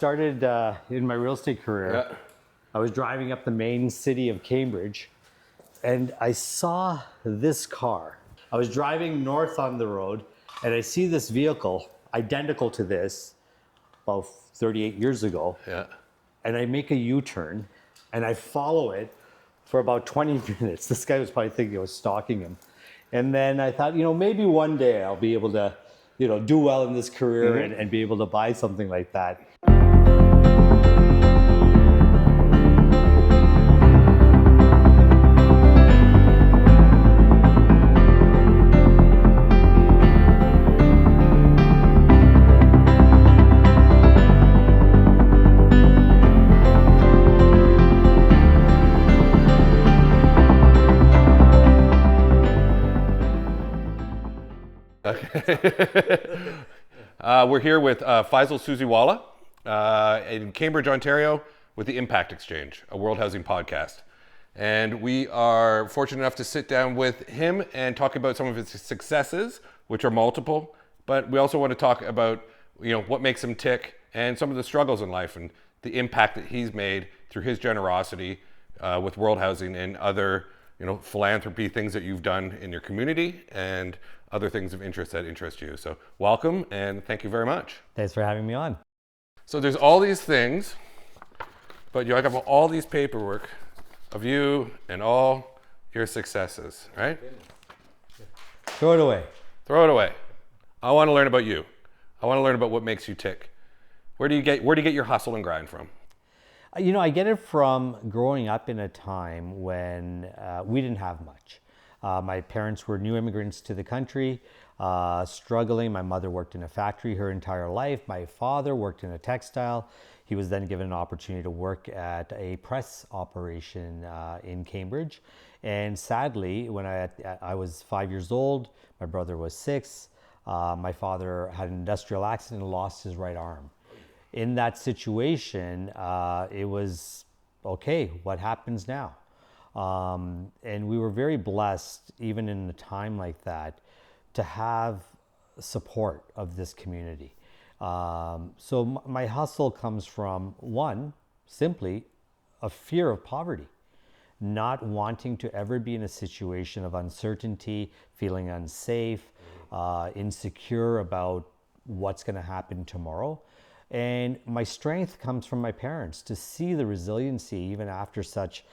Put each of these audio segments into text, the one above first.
Started in my real estate career. Yeah. I was driving up the main city of Cambridge and I saw this car. I was driving north on the road and I see this vehicle identical to this about 38 years ago. Yeah. And I make a U-turn and I follow it for about 20 minutes. This guy was probably thinking I was stalking him. And then I thought, maybe one day I'll be able to, do well in this career and be able to buy something like that. We're here with Faisal Susiwala in Cambridge, Ontario, with the Impact Exchange, a World Housing podcast. And we are fortunate enough to sit down with him and talk about some of his successes, which are multiple. But we also want to talk about what makes him tick and some of the struggles in life and the impact that he's made through his generosity with World Housing and other philanthropy things that you've done in your community and other things of interest that interest you. So welcome and thank you very much. Thanks for having me on. So there's all these things, but I got all these paperwork of you and all your successes, right? Throw it away. Throw it away. I want to learn about you. I want to learn about what makes you tick. Where do you get your hustle and grind from? I get it from growing up in a time when we didn't have much. My parents were new immigrants to the country, struggling. My mother worked in a factory her entire life. My father worked in a textile. He was then given an opportunity to work at a press operation in Cambridge. And sadly, when I was 5 years old, my brother was 6, my father had an industrial accident and lost his right arm. In that situation, it was, okay, what happens now? And we were very blessed, even in a time like that, to have support of this community. So my hustle comes from, one, simply a fear of poverty, not wanting to ever be in a situation of uncertainty, feeling unsafe, insecure about what's going to happen tomorrow. And my strength comes from my parents, to see the resiliency even after such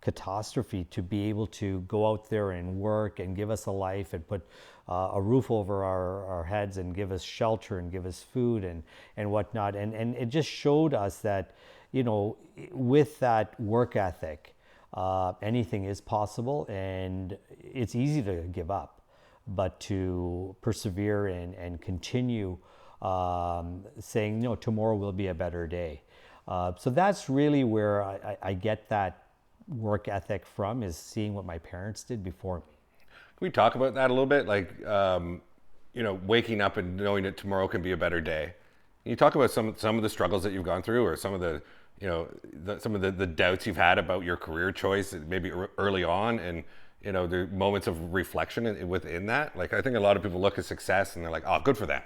catastrophe, to be able to go out there and work and give us a life and put a roof over our heads and give us shelter and give us food and whatnot. And it just showed us that, with that work ethic, anything is possible, and it's easy to give up, but to persevere and continue saying, tomorrow will be a better day. So that's really where I get that work ethic from, is seeing what my parents did before me. Can we talk about that a little bit? Like, waking up and knowing that tomorrow can be a better day. Can you talk about some of the struggles that you've gone through, or some of the, some of the doubts you've had about your career choice, maybe early on, and the moments of reflection within that? Like, I think a lot of people look at success and they're like, oh, good for them.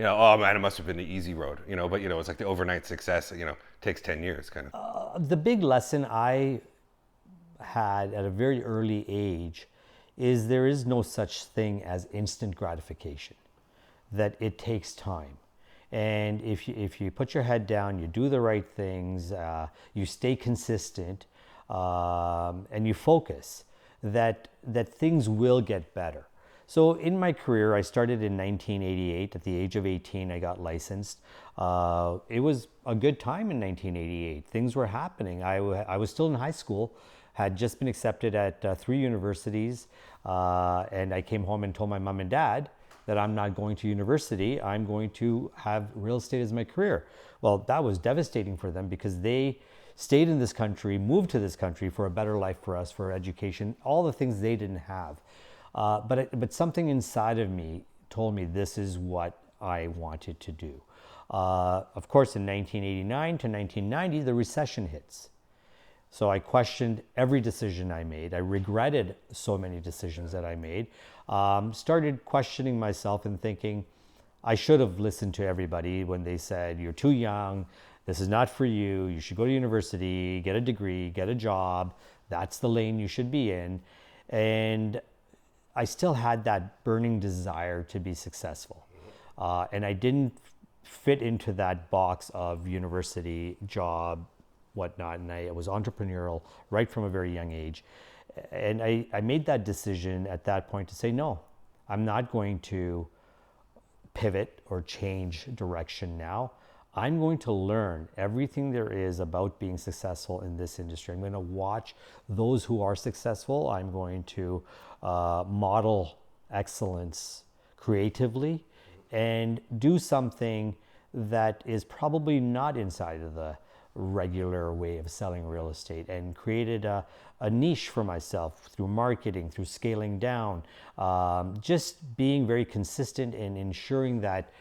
Oh man, it must have been the easy road, but it's like the overnight success, takes 10 years kind of. The big lesson I had at a very early age is there is no such thing as instant gratification, that it takes time. And if you put your head down, you do the right things, you stay consistent, and you focus, that things will get better. So in my career, I started in 1988. At the age of 18, I got licensed. It was a good time in 1988. Things were happening. I was still in high school, had just been accepted at 3 universities, and I came home and told my mom and dad that I'm not going to university. I'm going to have real estate as my career. Well, that was devastating for them, because they stayed in this country, moved to this country for a better life for us, for education, all the things they didn't have. But something inside of me told me this is what I wanted to do. Of course, in 1989 to 1990, the recession hits. So I questioned every decision I made. I regretted so many decisions that I made. Started questioning myself and thinking, I should have listened to everybody when they said, you're too young, This is not for you. You should go to university, get a degree, get a job. That's the lane you should be in. And I still had that burning desire to be successful. And I didn't fit into that box of university, job, whatnot. And I was entrepreneurial right from a very young age. And I made that decision at that point to say, no, I'm not going to pivot or change direction now. I'm going to learn everything there is about being successful in this industry. I'm going to watch those who are successful. I'm going to model excellence creatively and do something that is probably not inside of the regular way of selling real estate, and created a niche for myself through marketing, through scaling down, just being very consistent in ensuring that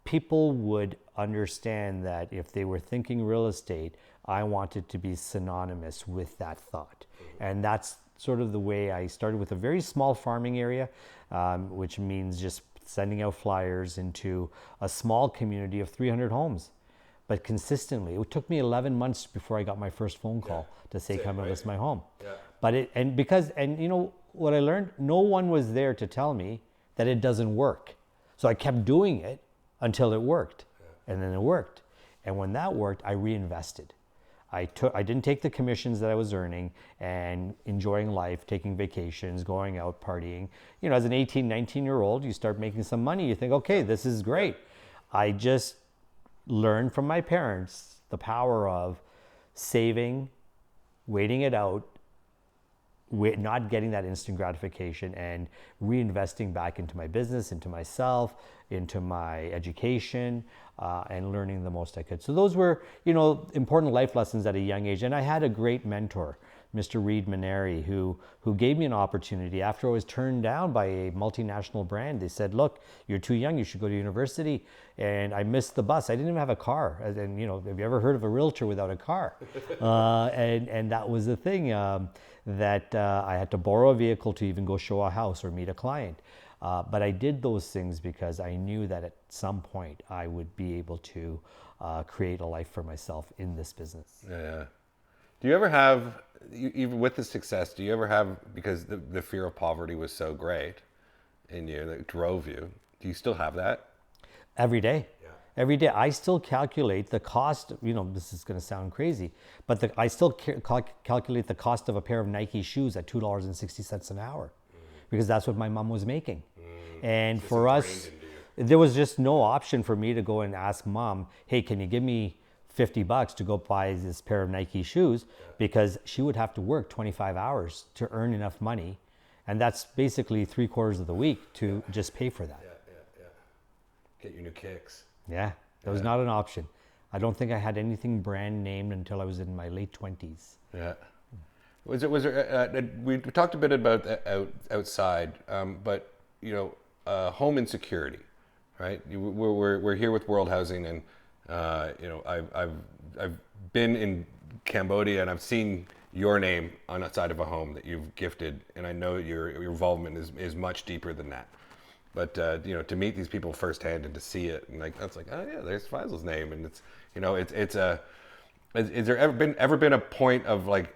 people would understand that if they were thinking real estate, I wanted to be synonymous with that thought. And that's sort of the way I started, with a very small farming area, which means just sending out flyers into a small community of 300 homes. But consistently, it took me 11 months before I got my first phone call to say, come and list my home. But and you know what I learned? No one was there to tell me that it doesn't work. So I kept doing it until it worked. And then it worked. And when that worked, I reinvested. I didn't take the commissions that I was earning and enjoying life, taking vacations, going out partying. You know, as an 18, 19-year-old, you start making some money. You think, okay, this is great. I just learned from my parents the power of saving, waiting it out, not getting that instant gratification, and reinvesting back into my business, into myself, into my education, and learning the most I could. So those were, you know, important life lessons at a young age. And I had a great mentor, Mr. Reed Maneri, who gave me an opportunity after I was turned down by a multinational brand. They said, look, you're too young, you should go to university. And I missed the bus. I didn't even have a car. And, you know, have you ever heard of a realtor without a car? And that was the thing, that I had to borrow a vehicle to even go show a house or meet a client. But I did those things because I knew that at some point I would be able to create a life for myself in this business. Yeah. Do you ever have, even with the success, do you ever have, because the fear of poverty was so great in you, that drove you, do you still have that? Every day. Yeah. Every day. I still calculate the cost, you know, this is going to sound crazy, but I still calculate the cost of a pair of Nike shoes at $2.60 an hour, because that's what my mom was making. And just for us, there was just no option for me to go and ask mom, hey, can you give me $50 to go buy this pair of Nike shoes, because she would have to work 25 hours to earn enough money. And that's basically 3/4 of the week to just pay for that. Get you new kicks. Yeah, that was not an option. I don't think I had anything brand named until I was in my late 20s. Yeah. Was there, we talked a bit about outside, but, you know, home insecurity, right? We're here with World Housing, and, you know, I've been in Cambodia, and I've seen your name on the side of a home that you've gifted, and I know your involvement is much deeper than that. But you know, to meet these people firsthand and to see it, and like, that's like, oh yeah, there's Faisal's name, and it's, you know, is there ever been a point of like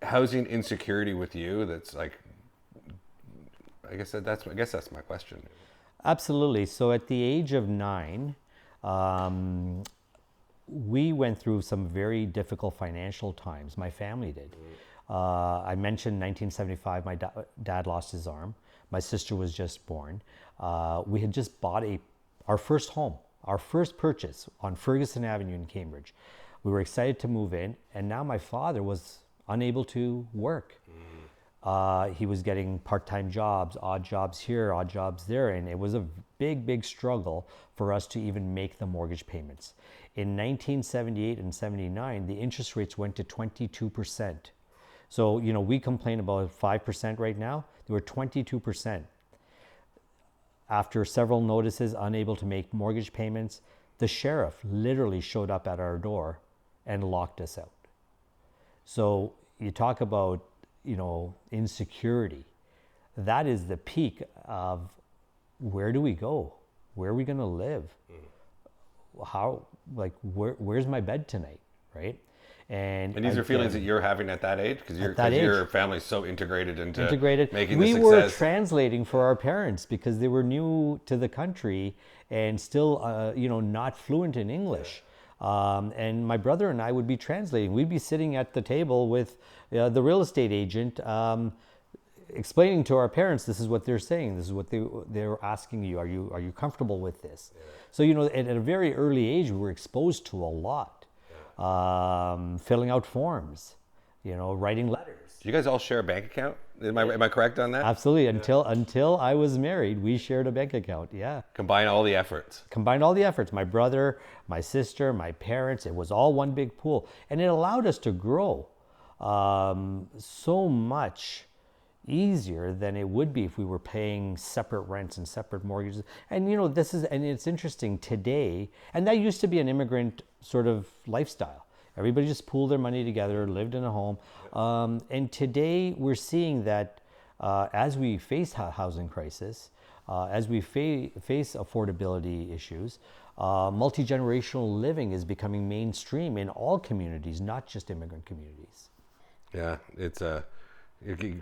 housing insecurity with you that's like, I guess that's my question. Absolutely. So at the age of 9, we went through some very difficult financial times. My family did. I mentioned 1975, my dad lost his arm. My sister was just born. We had just bought our first home, our first purchase on Ferguson Avenue in Cambridge. We were excited to move in, and now my father was unable to work. He was getting part-time jobs, odd jobs here, odd jobs there, and it was a big, big struggle for us to even make the mortgage payments. In 1978 and 79, the interest rates went to 22%. So, you know, we complain about 5% right now. They were 22%. After several notices, unable to make mortgage payments, the sheriff literally showed up at our door and locked us out. So you talk about, you know, insecurity. That is the peak of, where do we go? Where are we going to live? where's my bed tonight, right? And these are feelings that you're having at that age because your family's so integrated into making we the were success. translating for our parents because they were new to the country and still not fluent in English. And my brother and I would be translating. We'd be sitting at the table with the real estate agent, explaining to our parents, this is what they're saying, this is what they're asking you. Are you comfortable with this? Yeah. So at a very early age, we were exposed to a lot. Filling out forms, writing letters. Do you guys all share a bank account? Am I correct on that? Absolutely. Until I was married, we shared a bank account. Yeah. Combine all the efforts. My brother, my sister, my parents. It was all one big pool, and it allowed us to grow so much easier than it would be if we were paying separate rents and separate mortgages. And it's interesting today, and that used to be an immigrant sort of lifestyle. Everybody just pooled their money together, lived in a home. And today we're seeing that as we face housing crisis, as we face affordability issues, multi-generational living is becoming mainstream in all communities, not just immigrant communities. Yeah, it's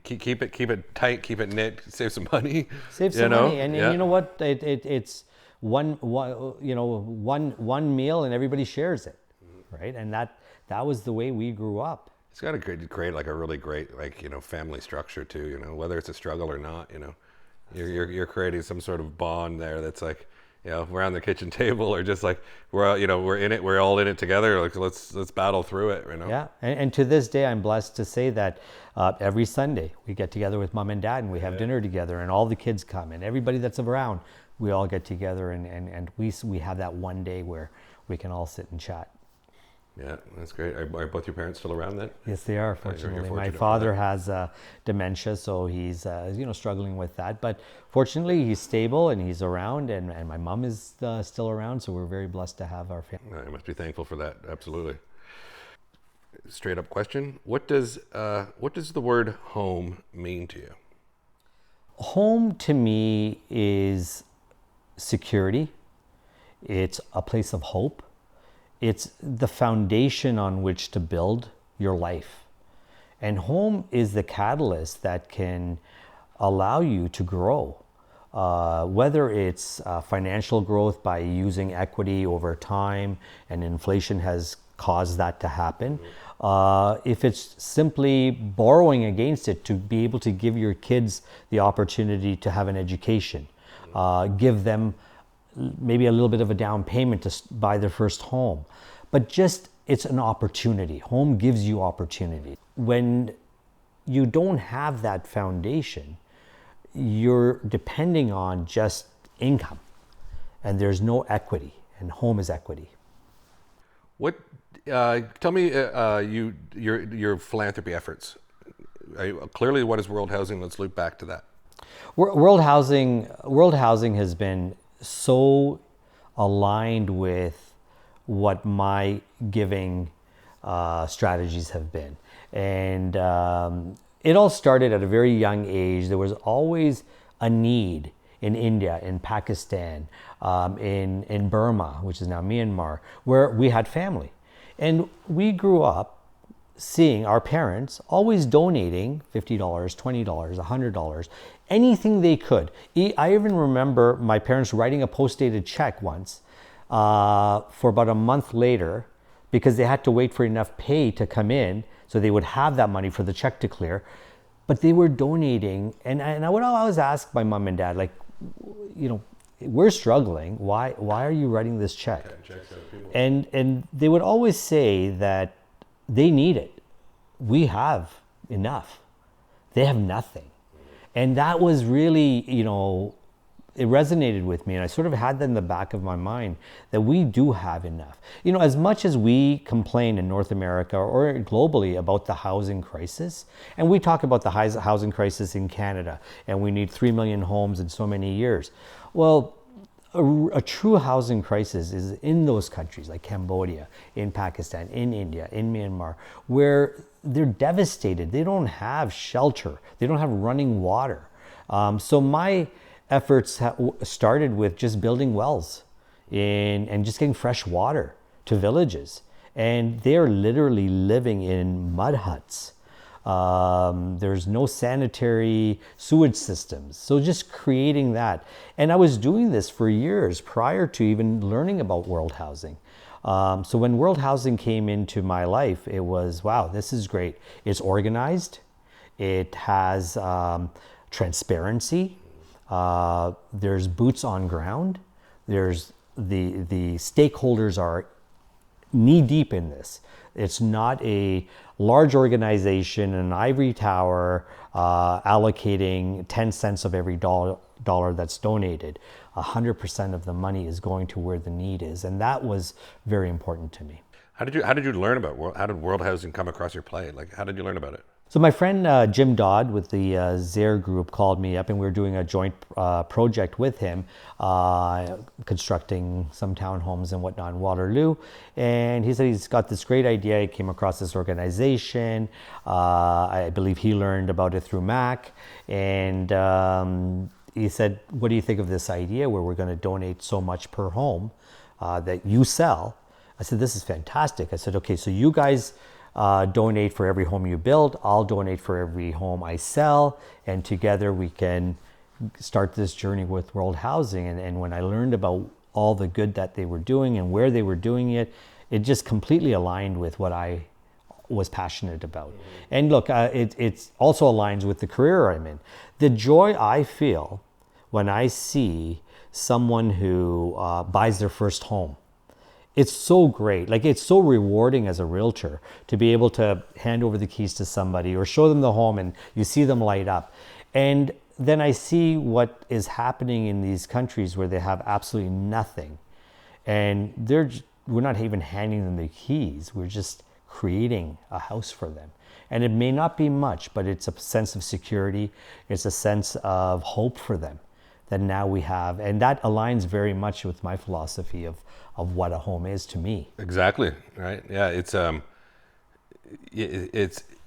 keep it tight, keep it knit, save some money. Money, and you know what? It's one meal, and everybody shares it, right? And that was the way we grew up. It's got to create like a really great family structure too. Whether it's a struggle or not, you're creating some sort of bond there that's like, around the kitchen table, or just like we're in it, we're all in it together. Like let's battle through it, Yeah, and to this day, I'm blessed to say that every Sunday we get together with mom and dad, and we have dinner together, and all the kids come, and everybody that's around, we all get together, and we have that one day where we can all sit and chat. Yeah, that's great. Are both your parents still around then? Yes, they are, fortunately. My father has dementia, so he's struggling with that. But fortunately, he's stable and he's around, and my mom is still around, so we're very blessed to have our family. I must be thankful for that, absolutely. Straight up question. What does the word home mean to you? Home to me is security. It's a place of hope. It's the foundation on which to build your life. And home is the catalyst that can allow you to grow. Whether it's financial growth by using equity over time, and inflation has caused that to happen. If it's simply borrowing against it to be able to give your kids the opportunity to have an education, give them maybe a little bit of a down payment to buy their first home. But just, it's an opportunity. Home gives you opportunity. When you don't have that foundation, you're depending on just income, and there's no equity, and home is equity. Tell me your philanthropy efforts. Clearly, what is World Housing? Let's loop back to that. World Housing has been so aligned with what my giving strategies have been. And it all started at a very young age. There was always a need in India, in Pakistan, in Burma, which is now Myanmar, where we had family. And we grew up seeing our parents always donating $50, $20, $100, anything they could. I even remember my parents writing a post-dated check once for about a month later, because they had to wait for enough pay to come in so they would have that money for the check to clear. But they were donating, and I would always ask my mom and dad, like, we're struggling. Why are you writing this check? And they would always say that they need it. We have enough. They have nothing. And that was really, it resonated with me, and I sort of had that in the back of my mind, that we do have enough. As much as we complain in North America or globally about the housing crisis, and we talk about the housing crisis in Canada, and we need 3 million homes in so many years. Well, a true housing crisis is in those countries like Cambodia, in Pakistan, in India, in Myanmar, where they're devastated. They don't have shelter. They don't have running water. So my efforts started with just building wells and just getting fresh water to villages. And they're literally living in mud huts. There's no sanitary sewage systems. So just creating that. And I was doing this for years prior to even learning about World Housing. So when World Housing came into my life, it was, wow, this is great. It's organized. It has transparency. There's boots on ground. There's the stakeholders are knee deep in this. It's not a large organization, an ivory tower, allocating 10 cents of every dollar that's donated. 100% of the money is going to where the need is. And that was very important to me. How did you learn about how did World Housing come across your plate? Like, how did you learn about it? So my friend Jim Dodd with the ZARE group called me up, and we were doing a joint project with him, constructing some townhomes and whatnot in Waterloo. And he said he's got this great idea. He came across this organization. I believe he learned about it through Mac. And he said, what do you think of this idea where we're going to donate so much per home that you sell? I said, this is fantastic. I said, okay, so you guys donate for every home you build. I'll donate for every home I sell. And together we can start this journey with World Housing. And when I learned about all the good that they were doing and where they were doing it, it just completely aligned with what I was passionate about. And look, it also aligns with the career I'm in. The joy I feel when I see someone who buys their first home, it's so great. Like, it's so rewarding as a realtor to be able to hand over the keys to somebody or show them the home and you see them light up. And then I see what is happening in these countries where they have absolutely nothing. And we're not even handing them the keys. We're just creating a house for them. And it may not be much, but it's a sense of security. It's a sense of hope for them that now we have. And that aligns very much with my philosophy of what a home is to me. Exactly. Right. Yeah. It's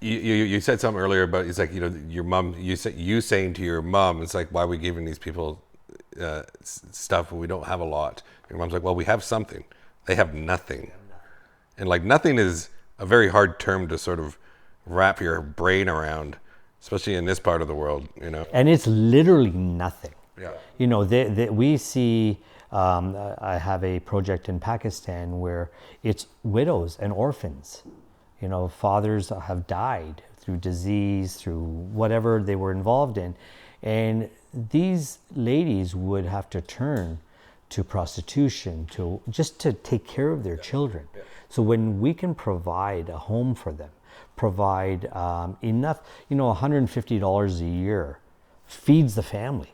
you said something earlier about, it's like, your mom, you saying to your mom, it's like, why are we giving these people stuff when we don't have a lot? Your mom's like, well, we have something. They have nothing. And like, nothing is a very hard term to sort of wrap your brain around, especially in this part of the world, And it's literally nothing. Yeah. We see, I have a project in Pakistan where it's widows and orphans. Fathers have died through disease, through whatever they were involved in. And these ladies would have to turn to prostitution just to take care of their children. Yeah. So when we can provide a home for them, provide enough, $150 a year feeds the family.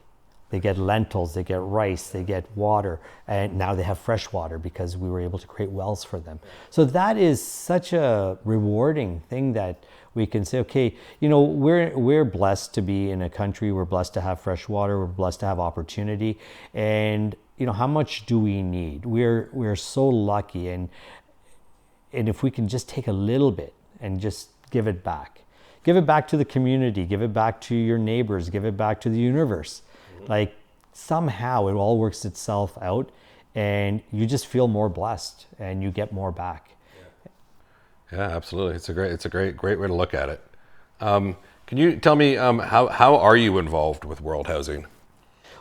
They get lentils, they get rice, they get water, and now they have fresh water because we were able to create wells for them. So that is such a rewarding thing that we can say, okay, we're blessed to be in a country, we're blessed to have fresh water, we're blessed to have opportunity, and how much do we need? We're so lucky, and if we can just take a little bit and just give it back to the community, give it back to your neighbors, give it back to the universe. Like, somehow it all works itself out and you just feel more blessed and you get more back. Yeah, absolutely. It's a great way to look at it. Can you tell me how are you involved with World Housing?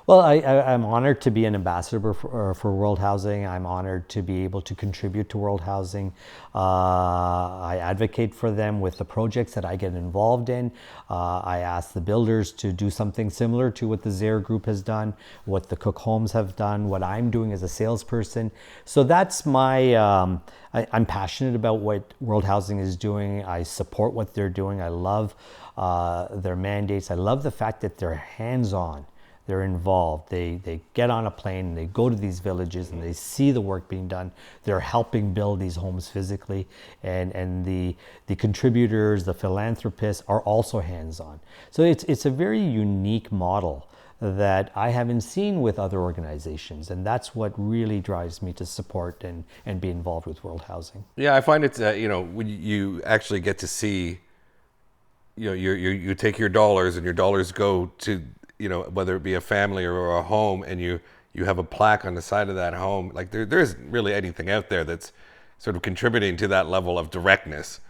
Well, I'm honored to be an ambassador for World Housing. I'm honored to be able to contribute to World Housing. I advocate for them with the projects that I get involved in. I ask the builders to do something similar to what the ZARE group has done, what the Cook Homes have done, what I'm doing as a salesperson. So that's I'm passionate about what World Housing is doing. I support what they're doing. I love their mandates. I love the fact that they're hands-on. They're involved. They get on a plane and they go to these villages and they see the work being done. They're helping build these homes physically, and the contributors, the philanthropists are also hands-on. So it's a very unique model that I haven't seen with other organizations, and that's what really drives me to support and be involved with World Housing. Yeah, I find it's when you actually get to see, you take your dollars and your dollars go to, whether it be a family or a home, and you you have a plaque on the side of that home. Like there isn't really anything out there that's sort of contributing to that level of directness.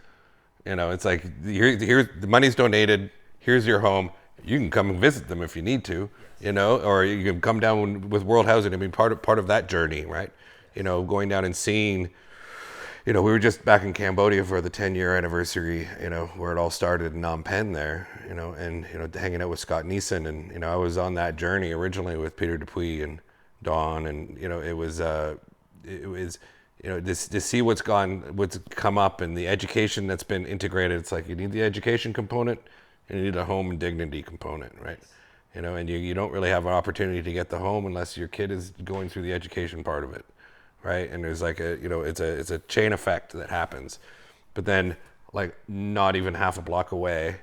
You know, it's like here's the money's donated. Here's your home. You can come and visit them if you need to. You know, or you can come down with World Housing and be part of that journey, right? You know, going down and seeing. You know, we were just back in Cambodia for the 10-year anniversary, you know, where it all started in Phnom Penh there, you know, and, you know, hanging out with Scott Neeson. And, you know, I was on that journey originally with Peter Dupuis and Don. And, you know, it was, you know, this to see what's come up and the education that's been integrated. It's like you need the education component and you need a home and dignity component, right? You know, and you don't really have an opportunity to get the home unless your kid is going through the education part of it. Right, and there's like a, you know, it's a chain effect that happens, but then like not even half a block away,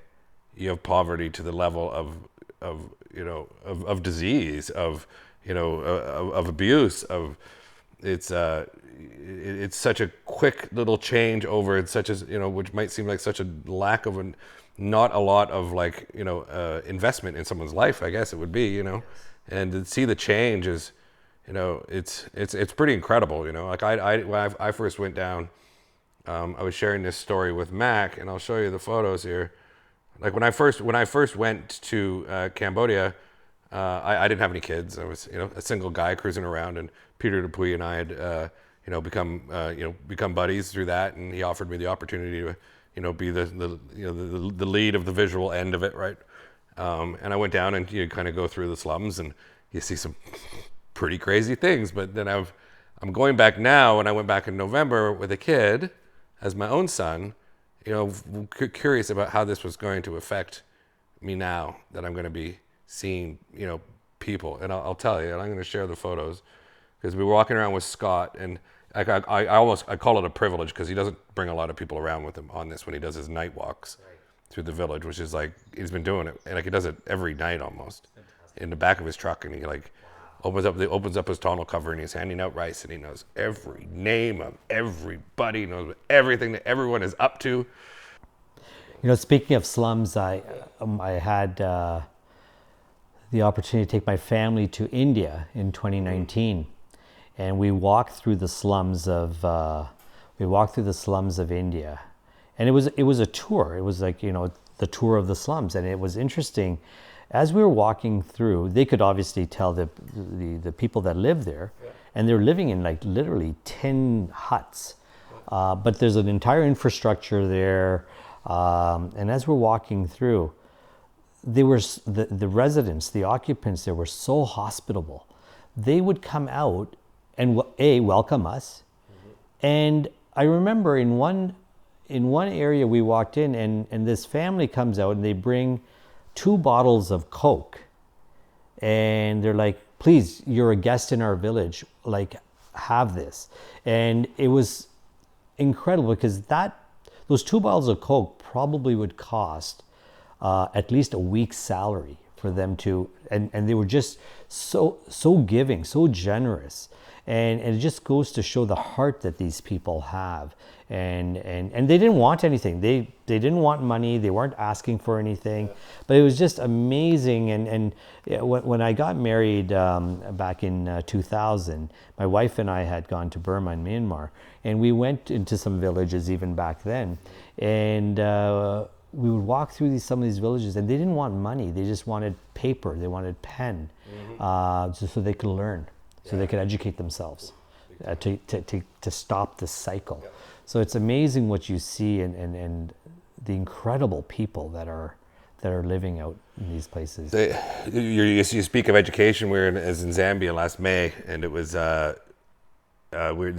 you have poverty to the level of you know of disease, of you know of abuse, of it's such a quick little change over. It's such as, you know, which might seem like such a lack of not a lot of like, you know, investment in someone's life. I guess it would be, you know, and to see the change is. You know, it's pretty incredible. You know, like when I first went down, I was sharing this story with Mac, and I'll show you the photos here. Like when I first went to Cambodia, I didn't have any kids. I was, you know, a single guy cruising around, and Peter Dupuis and I had you know become buddies through that, and he offered me the opportunity to, you know, be the you know the lead of the visual end of it, right? And I went down and you kind of go through the slums, and you see some pretty crazy things. But then I'm going back now, and I went back in November with a kid as my own son, you know, curious about how this was going to affect me now that I'm going to be seeing, you know, people. And I'll tell you, and I'm going to share the photos, because we were walking around with Scott, and I call it a privilege, because he doesn't bring a lot of people around with him on this when he does his night walks through the village, which is like, he's been doing it, and like he does it every night almost. In the back of his truck, and he like opens up his tonneau cover, and he's handing out rice, and he knows every name of everybody, knows everything that everyone is up to. You know, speaking of slums, I had the opportunity to take my family to India in 2019, and we walked through the slums of India, and it was a tour. It was like, you know, the tour of the slums, and it was interesting. As we were walking through, they could obviously tell the people that live there, and they're living in like literally tin huts. But there's an entire infrastructure there, and as we're walking through, they were the residents, the occupants there were so hospitable. They would come out and welcome us, and I remember in one area we walked in, and this family comes out and they bring 2 bottles of Coke, and they're like, please, you're a guest in our village, like, have this. And it was incredible, because those 2 bottles of Coke probably would cost at least a week's salary for them to, and they were just so giving, so generous. And it just goes to show the heart that these people have. And they didn't want anything. They didn't want money. They weren't asking for anything. But it was just amazing. And when I got married back in 2000, my wife and I had gone to Burma and Myanmar. And we went into some villages even back then. And we would walk through some of these villages, and they didn't want money. They just wanted paper. They wanted pen, just so they could learn. So they could educate themselves to stop the cycle. So it's amazing what you see, and the incredible people that are living out in these places. You speak of education. We were in Zambia last May, and it was we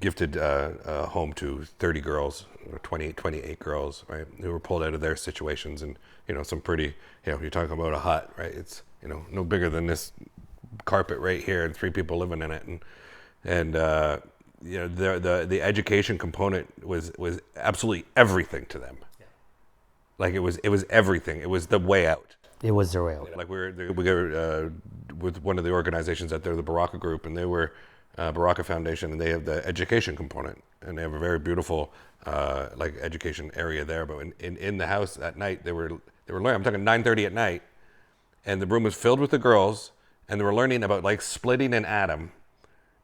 gifted a home to 30 girls, 28 girls, right? Who were pulled out of their situations, and you know, some pretty, you know, you're talking about a hut, right? It's, you know, no bigger than this carpet right here, and 3 people living in it, and you know, the education component was absolutely everything to them. Like it was everything. It was the way out. It was their way out. Like we were with one of the organizations out there, the Baraka Group, and they were Baraka Foundation, and they have the education component, and they have a very beautiful like education area there. But in the house at night, they were learning. I'm talking 9:30 at night, and the room was filled with the girls, and they were learning about like splitting an atom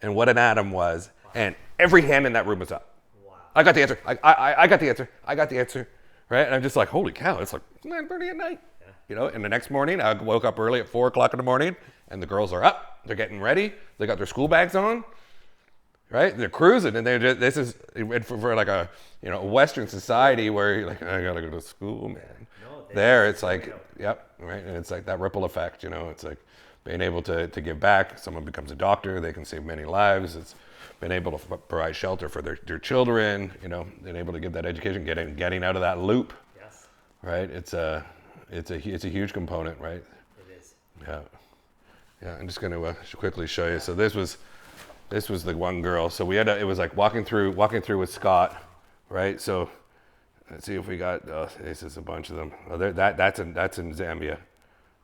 and what an atom was, and every hand in that room was up. Wow. I got the answer. I got the answer. I got the answer. Right? And I'm just like, holy cow, it's like 9:30 at night. Yeah. You know, and the next morning I woke up early at 4 o'clock in the morning, and the girls are up. They're getting ready. They got their school bags on. Right? They're cruising, and they're just, this is for like a, you know, a Western society where you're like, I gotta go to school, man. No, there, it's like, yep, right? And it's like that ripple effect, you know, it's like being able to give back. Someone becomes a doctor, they can save many lives. It's been able to provide shelter for their children, you know, being able to give that education, getting out of that loop. Yes. Right? It's a huge component, right? It is. Yeah. Yeah, I'm just gonna quickly show you. So this was the one girl. So we had it was like walking through with Scott, right? So let's see if we got. This is a bunch of them. Oh, that's in Zambia,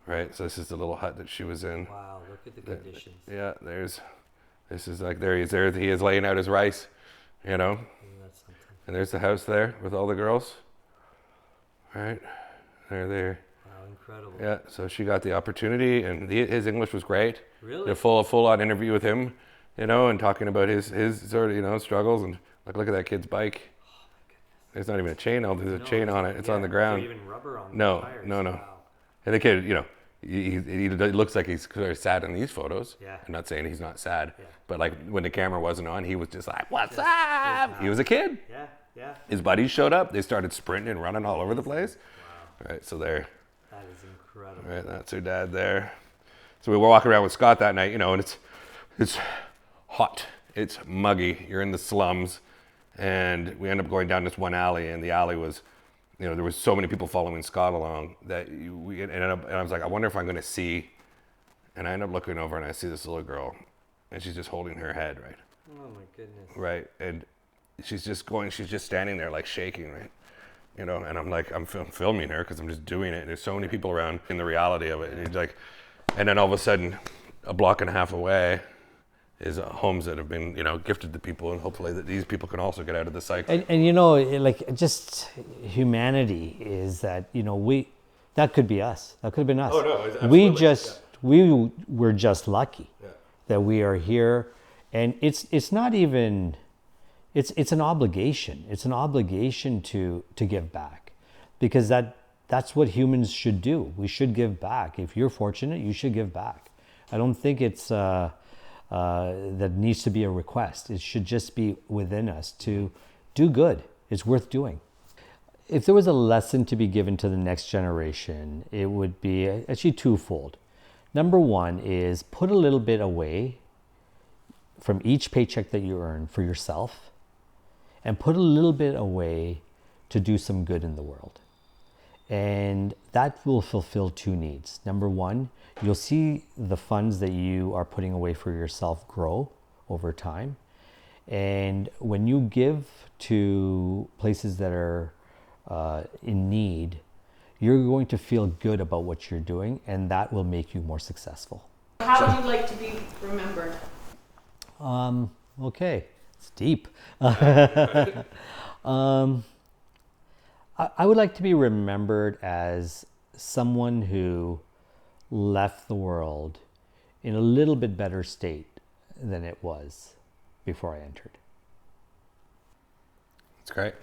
right? So this is the little hut that she was in. Wow, look at the conditions. Yeah, this is like there he is laying out his rice, you know. That's something. And there's the house there with all the girls, right? They're there. Wow, incredible. Yeah, so she got the opportunity, and his English was great. Really? A full-on interview with him, you know, and talking about his sort of, you know, struggles, and like look at that kid's bike. Oh my goodness. There's not even a chain on. There's a chain on it. It's on the ground. There's even rubber on no, the tires. no. Wow. And the kid, you know, he looks like he's very sad in these photos. Yeah. I'm not saying he's not sad, yeah. but like when the camera wasn't on, he was just like, "What's up?" He was a kid. Yeah, yeah. His buddies showed up. They started sprinting and running all over the place. Wow. Right, so there. That is incredible. Right, that's her dad there. So we were walking around with Scott that night, you know, and it's hot, it's muggy. You're in the slums, and we end up going down this one alley, and the alley was, you know, there was so many people following Scott along that we ended up, and I was like, I wonder if I'm going to see, and I end up looking over, and I see this little girl, and she's just holding her head, right? Oh my goodness. Right, and she's just standing there like shaking, right? You know, and I'm like, I'm filming her because I'm just doing it. There's so many people around in the reality of it. And, like, and then all of a sudden, a block and a half away is homes that have been, you know, gifted to people, and hopefully that these people can also get out of the cycle. And you know, like just humanity is that, you know, that could be us. That could have been us. Oh no, absolutely. We were just lucky that we are here, and it's not even. It's an obligation. It's an obligation to give back, because that's what humans should do. We should give back. If you're fortunate, you should give back. I don't think it's that needs to be a request. It should just be within us to do good. It's worth doing. If there was a lesson to be given to the next generation, it would be actually twofold. Number one is put a little bit away from each paycheck that you earn for yourself, and put a little bit away to do some good in the world. And that will fulfill two needs. Number one, you'll see the funds that you are putting away for yourself grow over time. And when you give to places that are in need, you're going to feel good about what you're doing, and that will make you more successful. How would you like to be remembered? Okay. It's deep. I would like to be remembered as someone who left the world in a little bit better state than it was before I entered. That's great.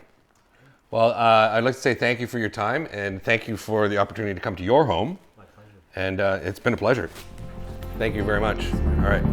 Well, I'd like to say thank you for your time, and thank you for the opportunity to come to your home. My pleasure. And it's been a pleasure. Thank you very much. All right.